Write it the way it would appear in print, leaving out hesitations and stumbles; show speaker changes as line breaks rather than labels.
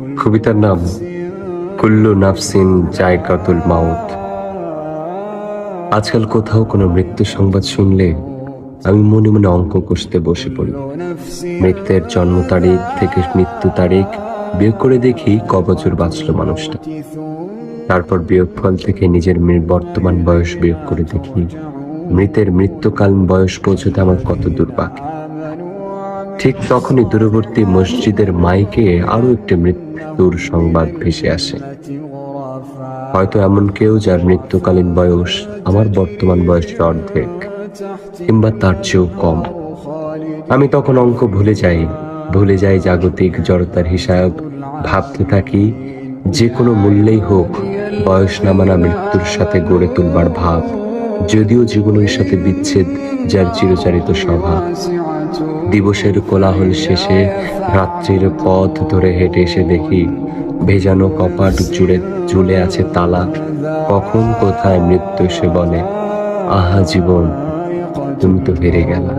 কবিতার নাম কুল্লু নাফসিন জায়কাতুল মাউত। আজকাল কোথাও কোনো মৃত্যু সংবাদ শুনলে আমি মনে মনে অঙ্ক কষতে বসে পড়ি। মৃত্যুর জন্ম তারিখ থেকে মৃত্যু তারিখ বিয়োগ করে দেখি ক বছর বাঁচল মানুষটা। তারপর বিয়োগফল থেকে নিজের বর্তমান বয়স বিয়োগ করে দেখি মৃতের মৃত্যুকালীন বয়স পৌঁছতে আমার কত দূর বাকি। ঠিক তখনই দূরবর্তী মসজিদের মাইকে আরো একটি মৃত্যুর সংবাদ ভেসে আসে। হয়তো এমন কেউ যার মৃত্যুকালীন বয়স আমার বর্তমান বয়সের অর্ধেক কিংবা তার চেয়েও কম। আমি তখন অঙ্ক ভুলে যাই জাগতিক জড়তার হিসাব। ভাবতে থাকি যে কোনো মূল্যেই হোক বয়স না মানা মৃত্যুর সাথে গড়ে তুলবার ভাব, যদিও জীবনের সাথে বিচ্ছেদ যার চিরচারিত স্বভাব। দিবসের কোলাহল শেষে রাত্রির পথ ধরে হেঁটে এসে দেখি ভেজানো কপাট জুড়ে ঝুলে আছে তালা। কখন কোথায় মৃত্যু এসে বলে, আহা জীবন, তুমি তো হেরে গেলা।